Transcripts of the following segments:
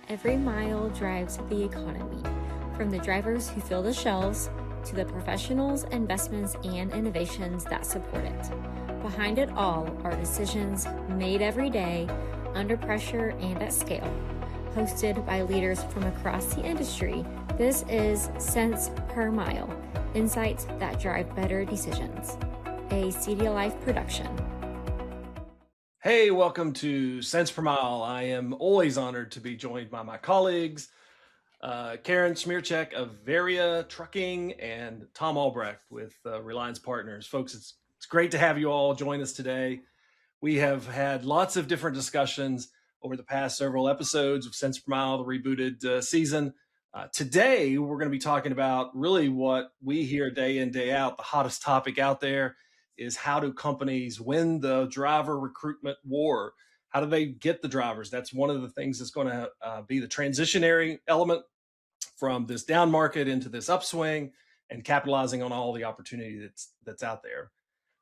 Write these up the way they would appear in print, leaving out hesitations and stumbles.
Every mile drives the economy, from the drivers who fill the shelves to the professionals, investments, and innovations that support it. Behind it all are decisions made every day, under pressure and at scale. Hosted by leaders from across the industry, this is Cents Per Mile, insights that drive better decisions, a CD Life production. Hey, welcome to Cents Per Mile. I am always honored to be joined by my colleagues, Karen Smearcheck of Varia Trucking and Tom Albrecht with Reliance Partners. Folks, it's great to have you all join us today. We have had lots of different discussions over the past several episodes of Cents Per Mile, the rebooted season. Today, we're going to be talking about really what we hear day in, day out. The hottest topic out there is how do companies win the driver recruitment war? How do they get the drivers? That's one of the things that's going to be the transitionary element from this down market into this upswing and capitalizing on all the opportunity that's out there.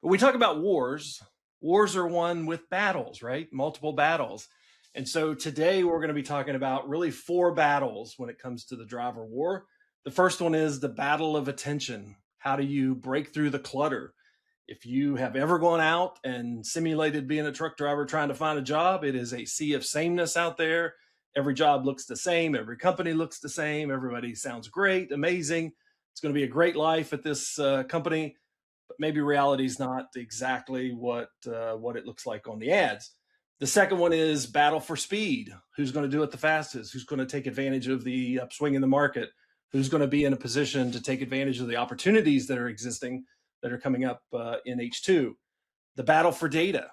But we talk about wars. Wars are won with battles, right? Multiple battles. And so today we're going to be talking about really 4 battles when it comes to the driver war. The first one is the battle of attention. How do you break through the clutter? If you have ever gone out and simulated being a truck driver trying to find a job, it is a sea of sameness out there. Every job looks the same. Every company looks the same. Everybody sounds great, amazing. It's going to be a great life at this company, but maybe reality is not exactly what it looks like on the ads. The second one is battle for speed. Who's going to do it the fastest? Who's going to take advantage of the upswing in the market? Who's going to be in a position to take advantage of the opportunities that are existing that are coming up in H2. The battle for data.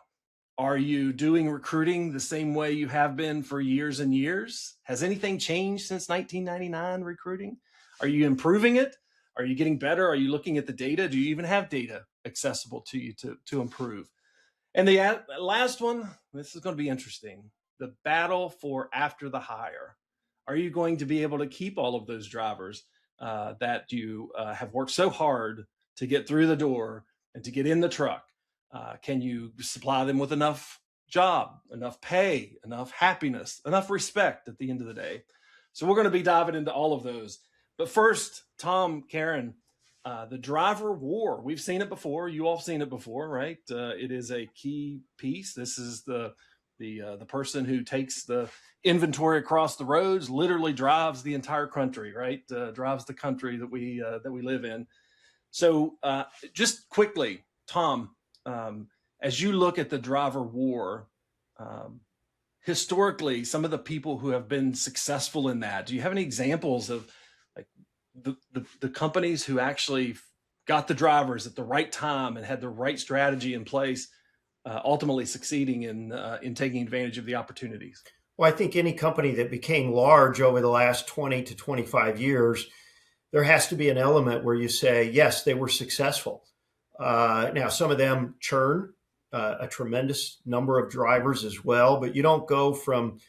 Are you doing recruiting the same way you have been for years and years? Has anything changed since 1999 recruiting? Are you improving it? Are you getting better? Are you looking at the data? Do you even have data accessible to you to improve? And the last one, this is going to be interesting. The battle for after the hire. Are you going to be able to keep all of those drivers that you have worked so hard to get through the door and to get in the truck? Can you supply them with enough job, enough pay, enough happiness, enough respect at the end of the day? So we're going to be diving into all of those. But first, Tom, Karen, the driver war. We've seen it before. You all have seen it before, right? It is a key piece. This is the person who takes the inventory across the roads, literally drives the entire country, right? Drives the country that we live in. So just quickly, Tom, as you look at the driver war, historically, some of the people who have been successful in that, do you have any examples of like the companies who actually got the drivers at the right time and had the right strategy in place, ultimately succeeding in taking advantage of the opportunities? Well, I think any company that became large over the last 20 to 25 years, there has to be an element where you say, yes, they were successful. Now, some of them churn a tremendous number of drivers as well, but you don't go from,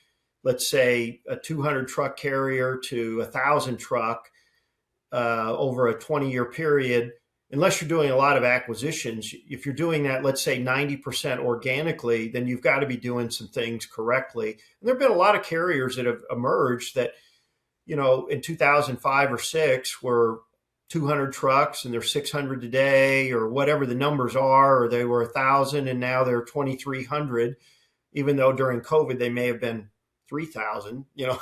let's say, a 200 truck carrier to 1,000 truck over a 20-year period, unless you're doing a lot of acquisitions. If you're doing that, let's say 90% organically, then you've got to be doing some things correctly. And there have been a lot of carriers that have emerged that, you know, in 2005 or 6 were 200 trucks and they're 600 today, or whatever the numbers are, or they were 1,000 and now they're 2,300, even though during COVID they may have been 3,000. You know,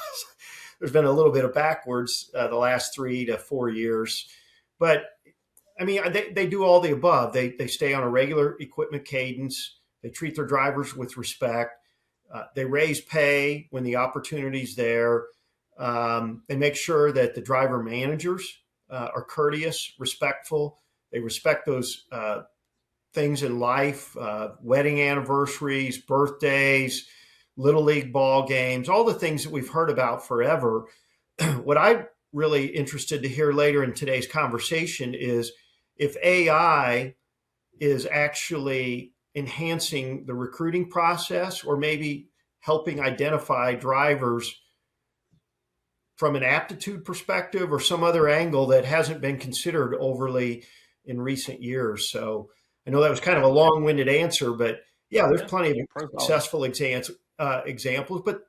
there's been a little bit of backwards the last 3 to 4 years. But I mean, they do all the above. They stay on a regular equipment cadence. They treat their drivers with respect. They raise pay when the opportunity's there. They make sure that the driver managers are courteous, respectful. They respect those things in life, wedding anniversaries, birthdays, little league ball games, all the things that we've heard about forever. What I'm really interested to hear later in today's conversation is if AI is actually enhancing the recruiting process, or maybe helping identify drivers from an aptitude perspective or some other angle that hasn't been considered overly in recent years. So I know that was kind of a long-winded answer, but yeah, there's plenty of successful examples. But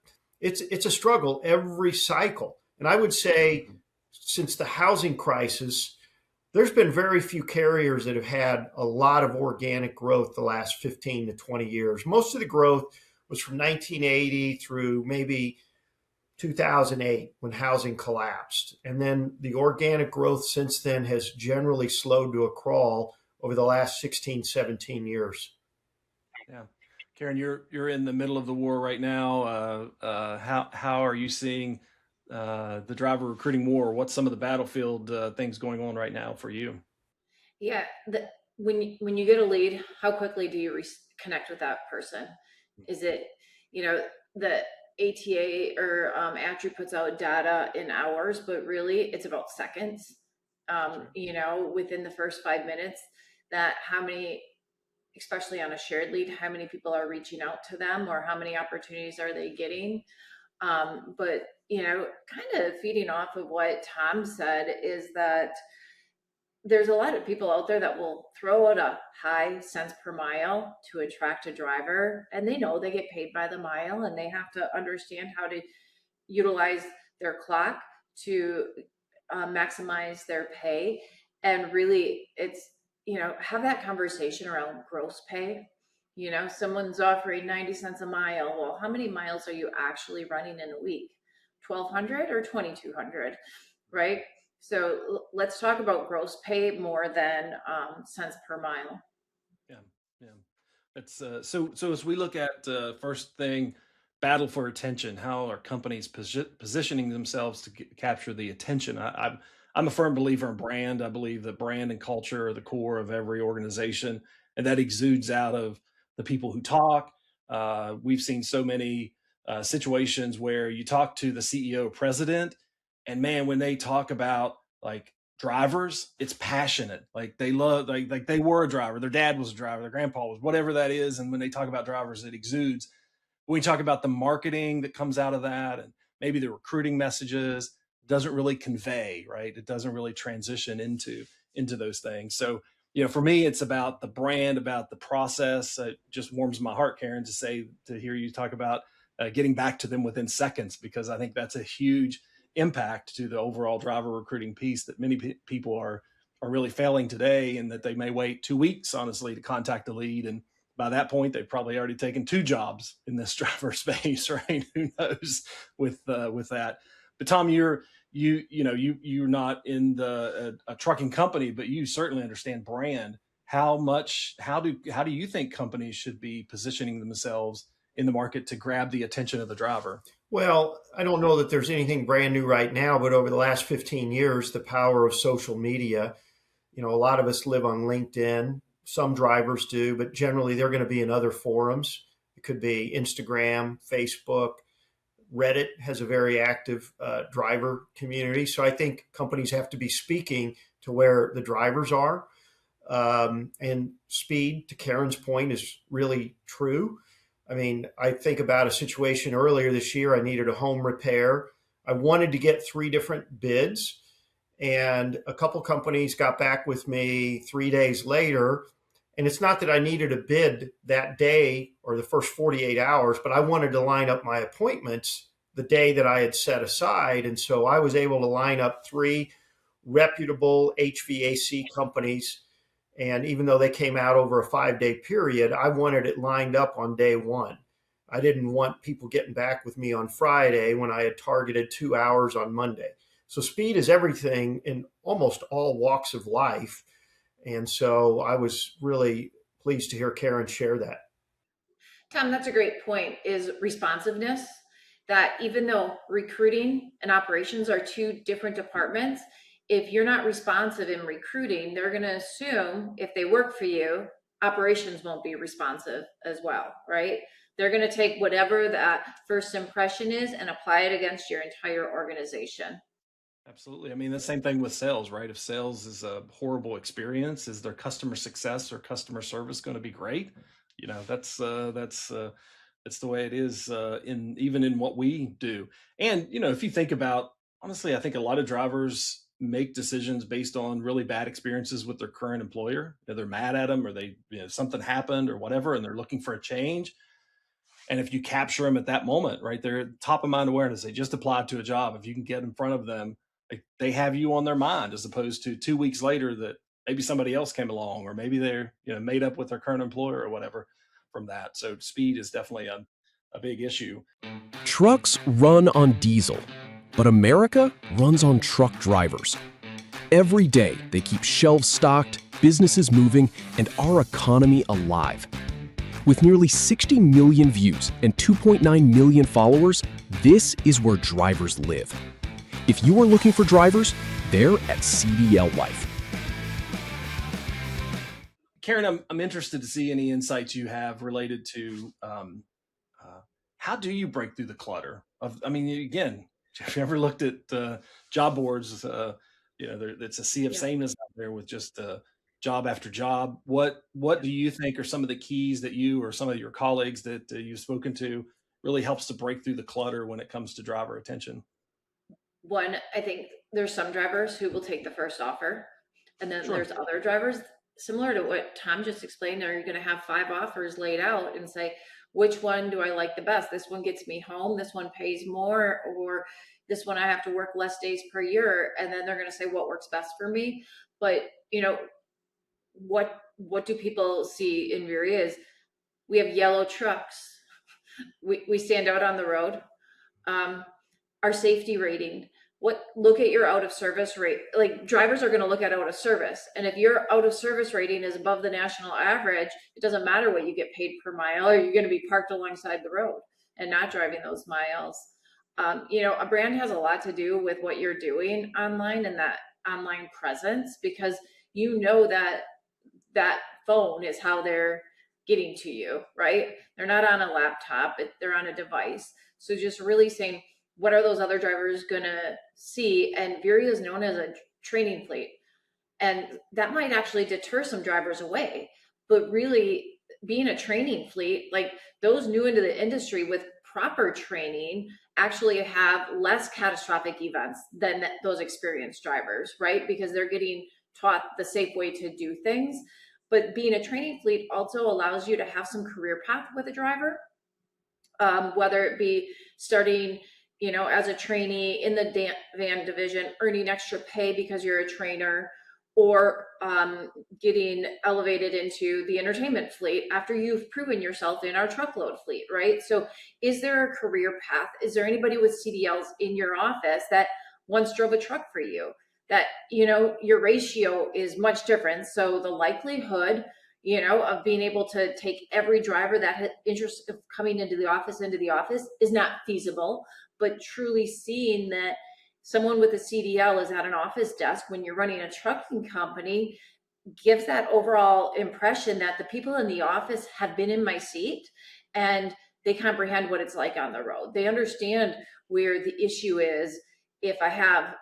it's a struggle every cycle. And I would say since the housing crisis, there's been very few carriers that have had a lot of organic growth the last 15 to 20 years. Most of the growth was from 1980 through maybe 2008 when housing collapsed. And then the organic growth since then has generally slowed to a crawl over the last 16, 17 years. Yeah. Karen, you're in the middle of the war right now. How are you seeing the driver recruiting war? What's some of the battlefield things going on right now for you? Yeah, when you get a lead, how quickly do you connect with that person? Is it, the ATA or ATRI puts out data in hours, but really it's about seconds. Within the first 5 minutes, that how many, especially on a shared lead, how many people are reaching out to them, or how many opportunities are they getting? But kind of feeding off of what Tom said is that there's a lot of people out there that will throw out a high cents per mile to attract a driver, and they know they get paid by the mile, and they have to understand how to utilize their clock to maximize their pay. And really, it's, have that conversation around gross pay. Someone's offering 90 cents a mile. Well, how many miles are you actually running in a week? 1,200 or 2,200, right? So let's talk about gross pay more than cents per mile. Yeah, yeah. It's so as we look at first thing, battle for attention. How are companies positioning themselves to capture the attention? I'm a firm believer in brand. I believe that brand and culture are the core of every organization, and that exudes out of the people who talk. We've seen so many situations where you talk to the CEO, president, and man, when they talk about like drivers, it's passionate. Like they love, like they were a driver. Their dad was a driver. Their grandpa was, whatever that is. And when they talk about drivers, it exudes. When we talk about the marketing that comes out of that, and maybe the recruiting messages, doesn't really convey, right? It doesn't really transition into those things. So for me, it's about the brand, about the process. It just warms my heart, Karen, to hear you talk about getting back to them within seconds, because I think that's a huge impact to the overall driver recruiting piece that many people are really failing today, and that they may wait 2 weeks, honestly, to contact the lead. And by that point, they've probably already taken 2 jobs in this driver space, right? Who knows with that? But Tom, you're not in a trucking company, but you certainly understand brand. How do you think companies should be positioning themselves in the market to grab the attention of the driver? Well, I don't know that there's anything brand new right now, but over the last 15 years, the power of social media, a lot of us live on LinkedIn. Some drivers do, but generally they're going to be in other forums. It could be Instagram, Facebook. Reddit has a very active driver community. So I think companies have to be speaking to where the drivers are. And speed, to Karen's point, is really true. I mean, I think about a situation earlier this year. I needed a home repair. I wanted to get 3 different bids, and a couple companies got back with me 3 days later. And it's not that I needed a bid that day or the first 48 hours, but I wanted to line up my appointments the day that I had set aside. And so I was able to line up 3 reputable HVAC companies. And even though they came out over a 5-day period, I wanted it lined up on day one. I didn't want people getting back with me on Friday when I had targeted 2 hours on Monday. So speed is everything in almost all walks of life. And so I was really pleased to hear Karen share that. Tom, that's a great point, is responsiveness. That even though recruiting and operations are 2 different departments, if you're not responsive in recruiting, they're going to assume if they work for you, operations won't be responsive as well, right? They're going to take whatever that first impression is and apply it against your entire organization. Absolutely. I mean, the same thing with sales, right? If sales is a horrible experience, is their customer success or customer service going to be great? That's the way it is in even in what we do. And if you think about, honestly, I think a lot of drivers make decisions based on really bad experiences with their current employer. They're mad at them, or they something happened or whatever, and they're looking for a change. And if you capture them at that moment, right, they're top of mind awareness. They just applied to a job. If you can get in front of them, they have you on their mind, as opposed to 2 weeks later that maybe somebody else came along, or maybe they're made up with their current employer or whatever from that. So speed is definitely a big issue. Trucks run on diesel, but America runs on truck drivers. Every day, they keep shelves stocked, businesses moving, and our economy alive. With nearly 60 million views and 2.9 million followers, this is where drivers live. If you are looking for drivers, they're at CDL Life. Karen, I'm interested to see any insights you have related to how do you break through the clutter of, again, if you ever looked at job boards, it's a sea of sameness out there with just job after job. What do you think are some of the keys that you or some of your colleagues that you've spoken to really helps to break through the clutter when it comes to driver attention? One, I think there's some drivers who will take the first offer, and then there's other drivers, similar to what Tom just explained, are you going to have 5 offers laid out and say, which one do I like the best? This one gets me home, this one pays more, or this one I have to work less days per year. And then they're going to say what works best for me. But what do people see in Veolia is we have yellow trucks. We stand out on the road. Our safety rating. Look at your out of service rate. Like, drivers are going to look at out of service. And if your out of service rating is above the national average, it doesn't matter what you get paid per mile, or you're going to be parked alongside the road and not driving those miles. A brand has a lot to do with what you're doing online and that online presence, because that phone is how they're getting to you, right? They're not on a laptop, they're on a device. So just really saying, what are those other drivers going to see? And Veolia is known as a training fleet. And that might actually deter some drivers away. But really, being a training fleet, like those new into the industry with proper training actually have less catastrophic events than those experienced drivers, right? Because they're getting taught the safe way to do things. But being a training fleet also allows you to have some career path with a driver, whether it be starting as a trainee in the van division, earning extra pay because you're a trainer, or getting elevated into the entertainment fleet after you've proven yourself in our truckload fleet, right? So is there a career path? Is there anybody with CDLs in your office that once drove a truck for you? That, your ratio is much different. So the likelihood, of being able to take every driver that has interest of coming into the office is not feasible. But truly seeing that someone with a CDL is at an office desk when you're running a trucking company gives that overall impression that the people in the office have been in my seat and they comprehend what it's like on the road. They understand where the issue is if I have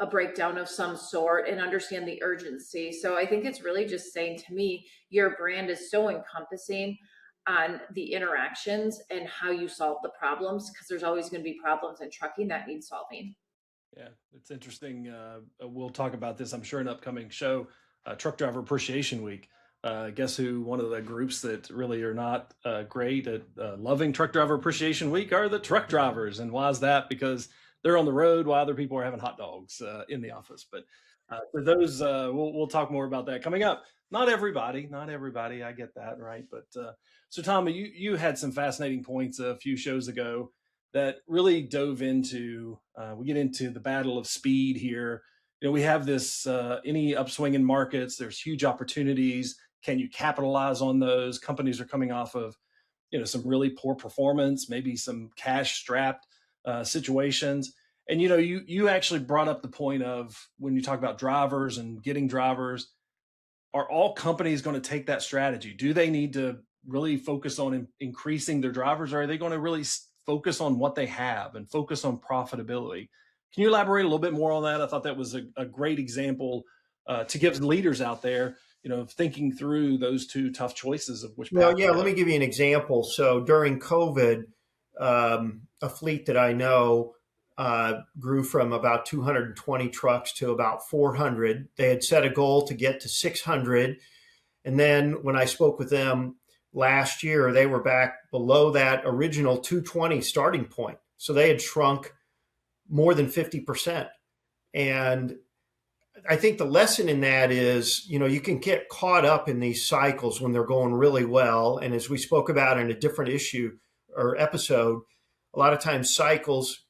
a breakdown of some sort, and understand the urgency. So I think it's really just saying to me, your brand is so encompassing on the interactions and how you solve the problems, because there's always going to be problems in trucking that need solving. Yeah, it's interesting. We'll talk about this, I'm sure, in an upcoming show, Truck Driver Appreciation Week. Guess who? One of the groups that really are not great at loving Truck Driver Appreciation Week are the truck drivers. And why is that? Because they're on the road while other people are having hot dogs in the office. But for those, we'll talk more about that coming up. Not everybody, I get that, right? But so Tom, you had some fascinating points a few shows ago that really dove into, we get into the battle of speed here. We have this, any upswing in markets, there's huge opportunities. Can you capitalize on those? Companies are coming off of, some really poor performance, maybe some cash strapped situations. And, you actually brought up the point of when you talk about drivers and getting drivers, are all companies going to take that strategy? Do they need to really focus on increasing their drivers, or are they going to really focus on what they have and focus on profitability? Can you elaborate a little bit more on that? I thought that was a great example to give leaders out there, thinking through those two tough choices of which. Well, yeah, let me give you an example. So during COVID, a fleet that I know grew from about 220 trucks to about 400. They had set a goal to get to 600. And then when I spoke with them last year, they were back below that original 220 starting point. So they had shrunk more than 50%. And I think the lesson in that is, you can get caught up in these cycles when they're going really well. And as we spoke about in a different issue or episode, a lot of times cycles,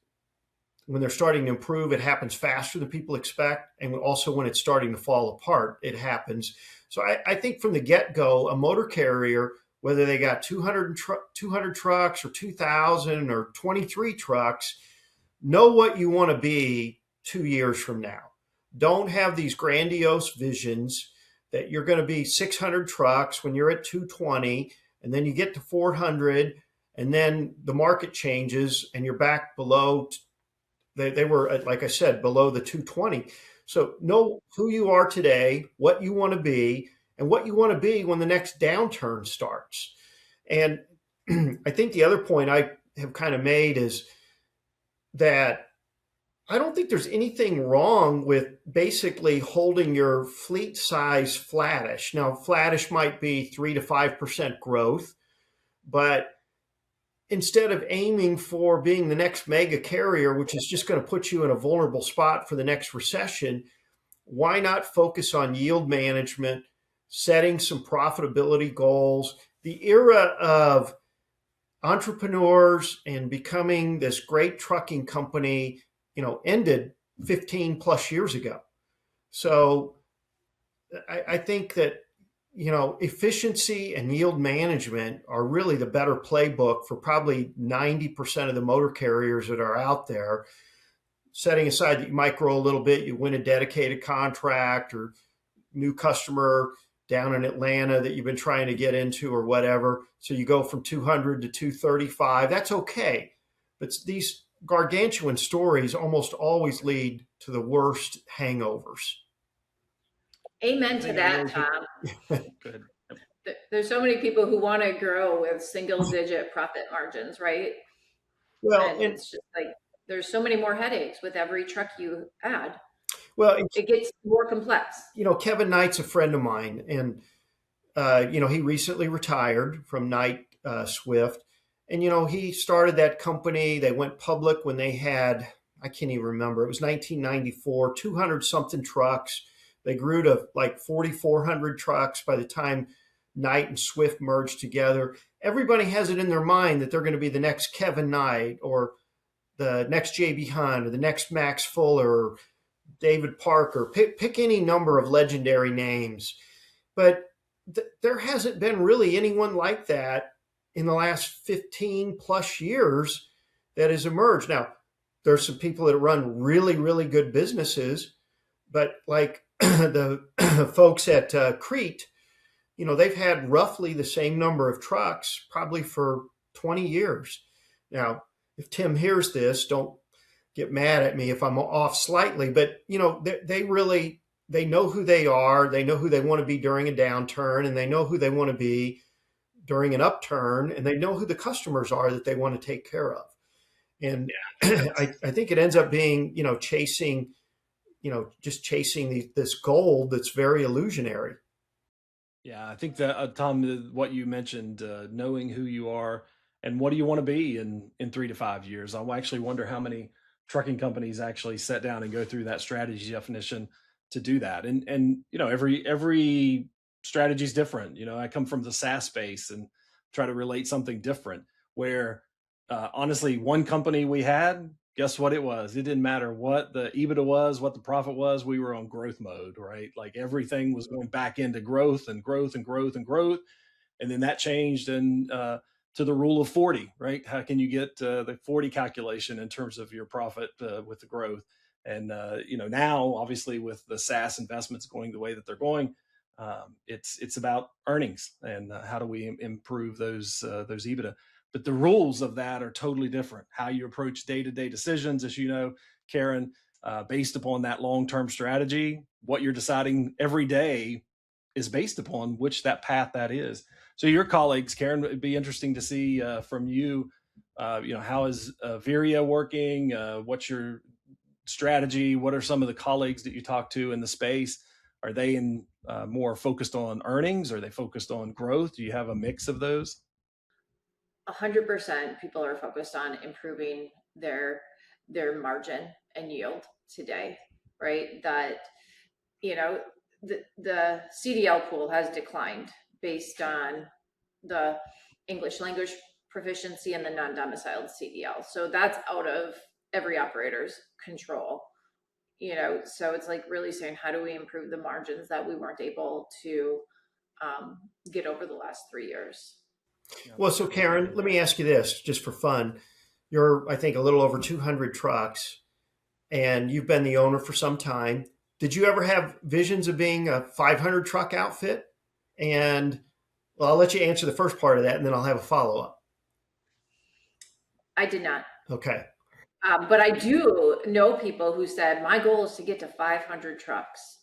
when they're starting to improve, it happens faster than people expect. And also when it's starting to fall apart, it happens. So I think from the get-go, a motor carrier, whether they got 200 trucks or 2,000 or 23 trucks, know what you want to be 2 years from now. Don't have these grandiose visions that you're going to be 600 trucks when you're at 220, and then you get to 400, and then the market changes and you're back below. They were, like I said, below the 220. So know who you are today, what you want to be, and what you want to be when the next downturn starts. And I think the other point I have kind of made is that I don't think there's anything wrong with basically holding your fleet size flattish. Now, flattish might be 3 to 5% growth, but instead of aiming for being the next mega carrier, which is just going to put you in a vulnerable spot for the next recession, why not focus on yield management, setting some profitability goals? The era of entrepreneurs and becoming this great trucking company, ended 15 plus years ago. So I think that, efficiency and yield management are really the better playbook for probably 90% of the motor carriers that are out there. Setting aside that you might grow a little bit, you win a dedicated contract or new customer down in Atlanta that you've been trying to get into or whatever. So you go from 200 to 235. That's okay. But these gargantuan stories almost always lead to the worst hangovers. Amen to that, Tom. Good. There's so many people who want to grow with single digit profit margins, right? Well, and it's just like there's so many more headaches with every truck you add. Well, it gets more complex. Kevin Knight's a friend of mine, and he recently retired from Knight Swift, and he started that company. They went public when they had, I can't even remember, it was 1994, 200 something trucks. They grew to like 4,400 trucks by the time Knight and Swift merged together. Everybody has it in their mind that they're going to be the next Kevin Knight or the next JB Hunt or the next Max Fuller or David Parker. Pick any number of legendary names. But there hasn't been really anyone like that in the last 15 plus years that has emerged. Now, there's some people that run really, really good businesses, but like the folks at Crete, they've had roughly the same number of trucks probably for 20 years. Now, if Tim hears this, don't get mad at me if I'm off slightly, but they know who they are. They know who they want to be during a downturn, and they know who they want to be during an upturn, and they know who the customers are that they want to take care of. And I think it ends up being, chasing this gold that's very illusionary. Yeah, I think that, Tom, what you mentioned, knowing who you are and what do you want to be in 3 to 5 years. I actually wonder how many trucking companies actually sit down and go through that strategy definition to do that. And every strategy is different. I come from the SaaS space and try to relate something different where honestly, one company we had, guess what it was? It didn't matter what the EBITDA was, what the profit was. We were on growth mode, right? Like everything was going back into growth and growth and growth and growth. And then that changed and to the rule of 40, right? How can you get the 40 calculation in terms of your profit with the growth? And, now obviously with the SaaS investments going the way that they're going, it's about earnings and how do we improve those EBITDA. But the rules of that are totally different. How you approach day-to-day decisions, as you know, Karen, based upon that long-term strategy, what you're deciding every day is based upon which that path that is. So your colleagues, Karen, it'd be interesting to see from you, how is Viria working? What's your strategy? What are some of the colleagues that you talk to in the space? Are they in more focused on earnings? Are they focused on growth? Do you have a mix of those? 100% people are focused on improving their margin and yield today, right? That, you know, the CDL pool has declined based on the English language proficiency and the non-domiciled CDL. So that's out of every operator's control. So it's like really saying, how do we improve the margins that we weren't able to get over the last 3 years? Well, so Karen, let me ask you this just for fun. You're, I think, a little over 200 trucks, and you've been the owner for some time. Did you ever have visions of being a 500 truck outfit? And well, I'll let you answer the first part of that, and then I'll have a follow up. I did not. Okay. But I do know people who said, my goal is to get to 500 trucks.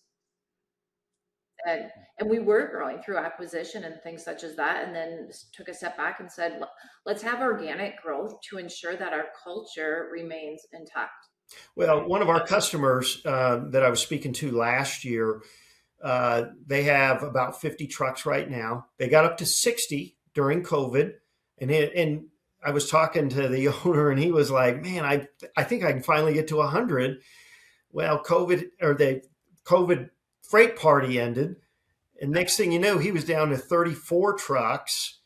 And we were growing through acquisition and things such as that, and then took a step back and said, let's have organic growth to ensure that our culture remains intact. Well, one of our customers that I was speaking to last year, they have about 50 trucks right now. They got up to 60 during COVID. And I was talking to the owner, and he was like, man, I think I can finally get to 100. Well, the COVID freight party ended. And next thing you know, he was down to 34 trucks.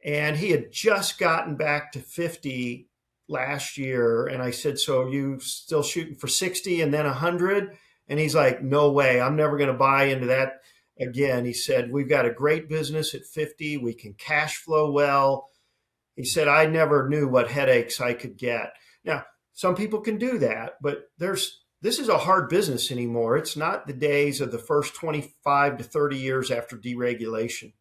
And he had just gotten back to 50 last year. And I said, so are you still shooting for 60 and then 100? And he's like, no way. I'm never going to buy into that again. He said, we've got a great business at 50. We can cash flow well. He said, I never knew what headaches I could get. Now, some people can do that, but this is a hard business anymore. It's not the days of the first 25 to 30 years after deregulation.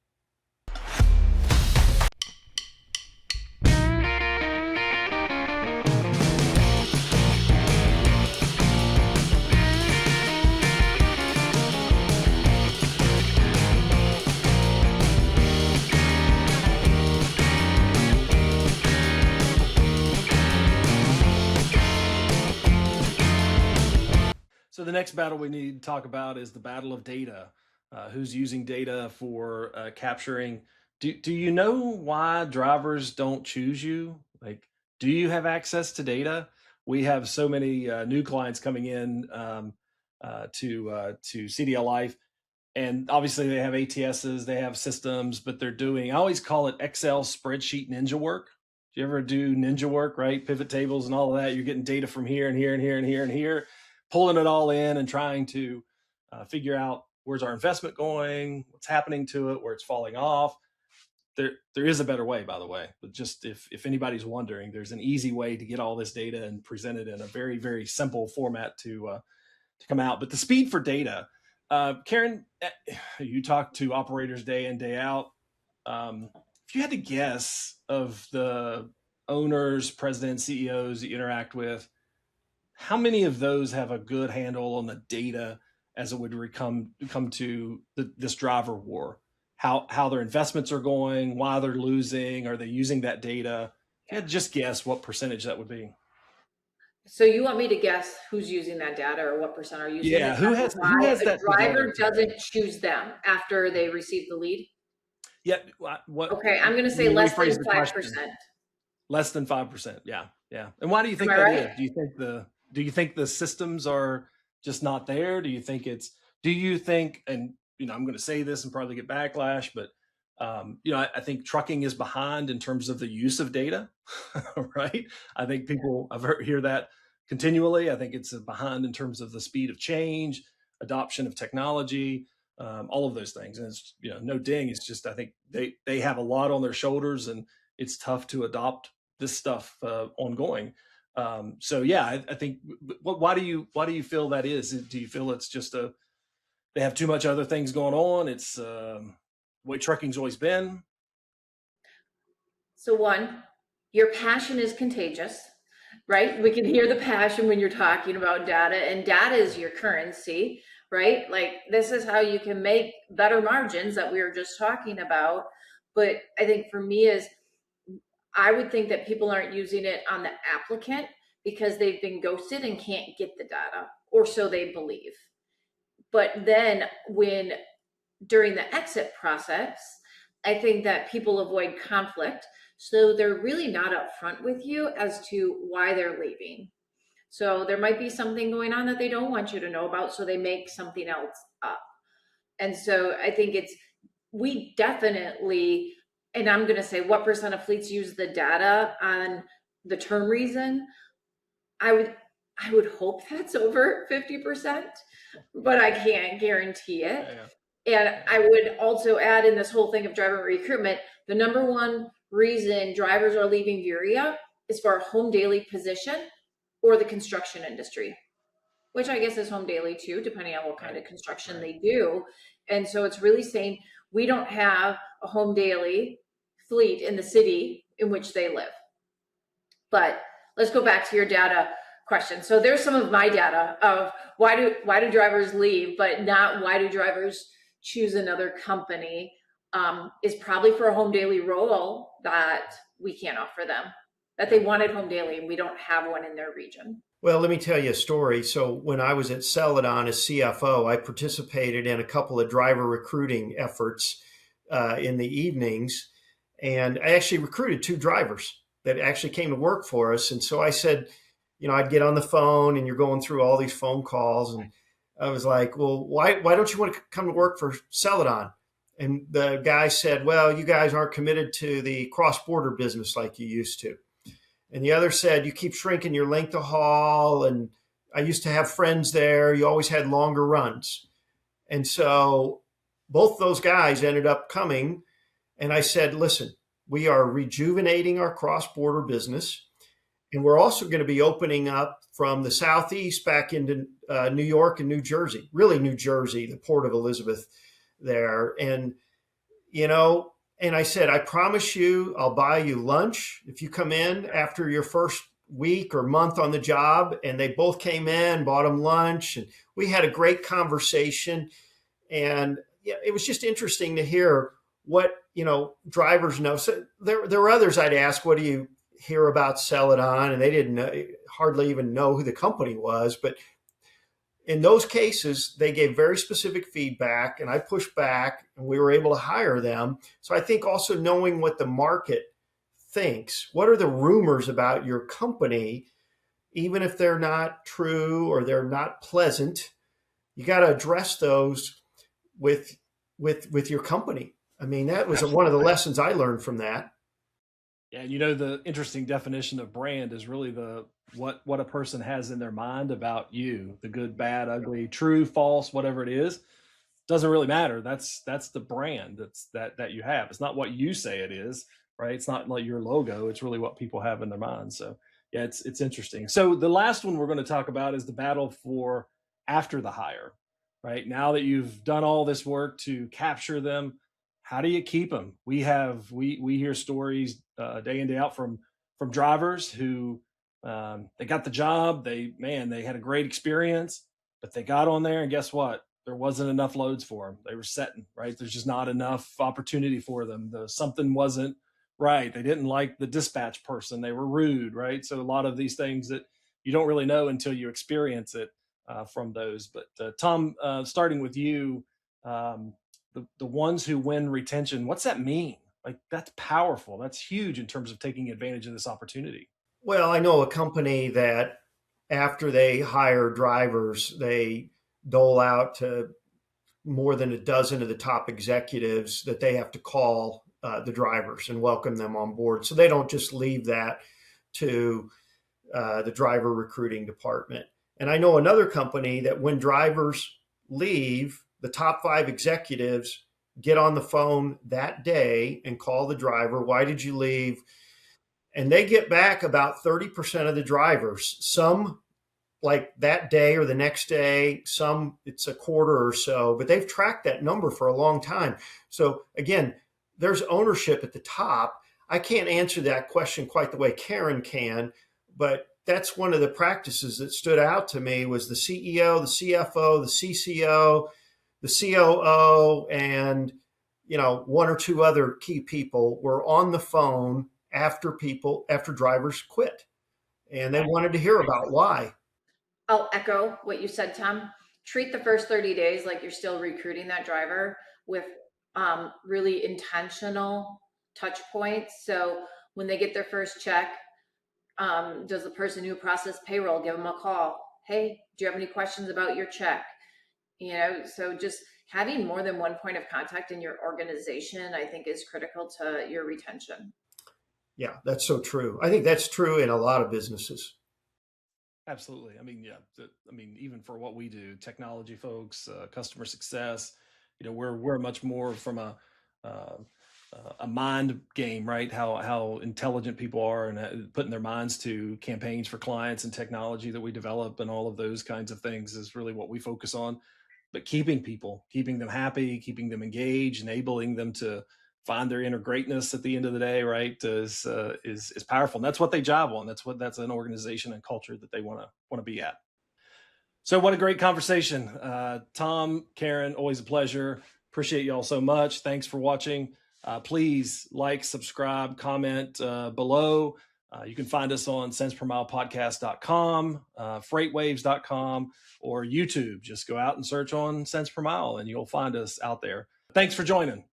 So the next battle we need to talk about is the battle of data. Who's using data for capturing? Do you know why drivers don't choose you? Like, do you have access to data? We have so many new clients coming in to CDL Life, and obviously they have ATSs, they have systems, but they're doing, I always call it Excel spreadsheet ninja work. Do you ever do ninja work, right? Pivot tables and all of that. You're getting data from here and here and here and here and here, pulling it all in and trying to figure out where's our investment going, what's happening to it, where it's falling off. There is a better way, by the way, but just if anybody's wondering, there's an easy way to get all this data and present it in a very, very simple format to come out. But the speed for data, Karen, you talk to operators day in, day out. If you had to guess of the owners, presidents, CEOs that you interact with, how many of those have a good handle on the data as it would come to this driver war? How their investments are going, why they're losing, are they using that data? If you had to just guess what percentage that would be. So you want me to guess who's using that data or what percent are using it? Yeah, who has that? A driver doesn't choose them after they receive the lead? Yeah. Okay, I'm going to say less than 5%. Less than 5%. Yeah. And why do you think that is? Do you think the systems are just not there? Do you think and I'm going to say this and probably get backlash, but I think trucking is behind in terms of the use of data, right? I think I've hear that continually. I think it's behind in terms of the speed of change, adoption of technology, all of those things. And it's, no ding. It's just, I think they have a lot on their shoulders, and it's tough to adopt this stuff ongoing. I think, why do you feel that is? Do you feel it's just they have too much other things going on? It's the way trucking's always been. So one, your passion is contagious, right? We can hear the passion when you're talking about data, and data is your currency, right? Like, this is how you can make better margins that we were just talking about. But I think for me I would think that people aren't using it on the applicant because they've been ghosted and can't get the data, or so they believe. But then during the exit process, I think that people avoid conflict. So they're really not upfront with you as to why they're leaving. So there might be something going on that they don't want you to know about. So they make something else up. And so I think we definitely, and I'm going to say what percent of fleets use the data on the term reason. I would hope that's over 50%, but I can't guarantee it. And I would also add in this whole thing of driver recruitment, the number one reason drivers are leaving Veria is for a home daily position or the construction industry, which I guess is home daily too, depending on what kind of construction they do. And so it's really saying we don't have a home daily fleet in the city in which they live. But let's go back to your data question. So there's some of my data of why do drivers leave, but not why do drivers choose another company, is probably for a home daily role that we can't offer them, that they wanted home daily and we don't have one in their region. Well, let me tell you a story. So when I was at Celadon as CFO, I participated in a couple of driver recruiting efforts in the evenings. And I actually recruited 2 drivers that actually came to work for us. And so I said, I'd get on the phone and you're going through all these phone calls. And I was like, well, why don't you want to come to work for Celadon? And the guy said, well, you guys aren't committed to the cross-border business like you used to. And the other said, you keep shrinking your length of haul. And I used to have friends there. You always had longer runs. And so both those guys ended up coming. And I said, listen, we are rejuvenating our cross-border business. And we're also going to be opening up from the Southeast back into New York and New Jersey, really New Jersey, the Port of Elizabeth there. And, and I said, I promise you, I'll buy you lunch if you come in after your first week or month on the job. And they both came in, bought them lunch, and we had a great conversation. And it was just interesting to hear what, drivers know. So there were others I'd ask, what do you hear about Celadon? And they didn't hardly even know who the company was. But in those cases, they gave very specific feedback and I pushed back and we were able to hire them. So I think also knowing what the market thinks, what are the rumors about your company, even if they're not true or they're not pleasant, you got to address those with your company. I mean, that was one of the lessons I learned from that. Yeah, the interesting definition of brand is really what a person has in their mind about you, the good, bad, ugly, true, false, whatever it is, doesn't really matter. That's the brand that you have. It's not what you say it is, right? It's not like your logo. It's really what people have in their minds. So yeah, it's interesting. So the last one we're going to talk about is the battle for after the hire, right? Now that you've done all this work to capture them, how do you keep them? We hear stories day in, day out from drivers who they got the job. They had a great experience, but they got on there and guess what? There wasn't enough loads for them. They were setting, right? There's just not enough opportunity for them. Something wasn't right. They didn't like the dispatch person. They were rude, right? So a lot of these things that you don't really know until you experience it from those. But Tom, starting with you, the ones who win retention, what's that mean? Like, that's powerful. That's huge in terms of taking advantage of this opportunity. Well, I know a company that after they hire drivers, they dole out to more than a dozen of the top executives that they have to call the drivers and welcome them on board. So they don't just leave that to the driver recruiting department. And I know another company that when drivers leave, the top 5 executives get on the phone that day and call the driver. Why did you leave? And they get back about 30% of the drivers, some like that day or the next day, some it's a quarter or so, but they've tracked that number for a long time. So again, there's ownership at the top. I can't answer that question quite the way Karen can, but that's one of the practices that stood out to me was the CEO, the CFO, the CCO, the COO, and one or two other key people were on the phone after drivers quit, and they wanted to hear about why. I'll echo what you said, Tom. treat the first 30 days like you're still recruiting that driver with really intentional touch points. So when they get their first check, does the person who processed payroll give them a call? Hey, do you have any questions about your check? So just having more than one point of contact in your organization, I think, is critical to your retention. Yeah, that's so true. I think that's true in a lot of businesses. Absolutely. I mean, even for what we do, technology folks, customer success, we're much more from a mind game, right? How intelligent people are and putting their minds to campaigns for clients and technology that we develop and all of those kinds of things is really what we focus on. But keeping them happy, keeping them engaged, enabling them to find their inner greatness at the end of the day, right, is powerful. And that's what they job on. That's an organization and culture that they want to be at. So what a great conversation. Tom, Karen, always a pleasure. Appreciate y'all so much. Thanks for watching. Please like, subscribe, comment below. You can find us on centspermilepodcast.com, freightwaves.com, or YouTube. Just go out and search on Cents Per Mile and you'll find us out there. Thanks for joining.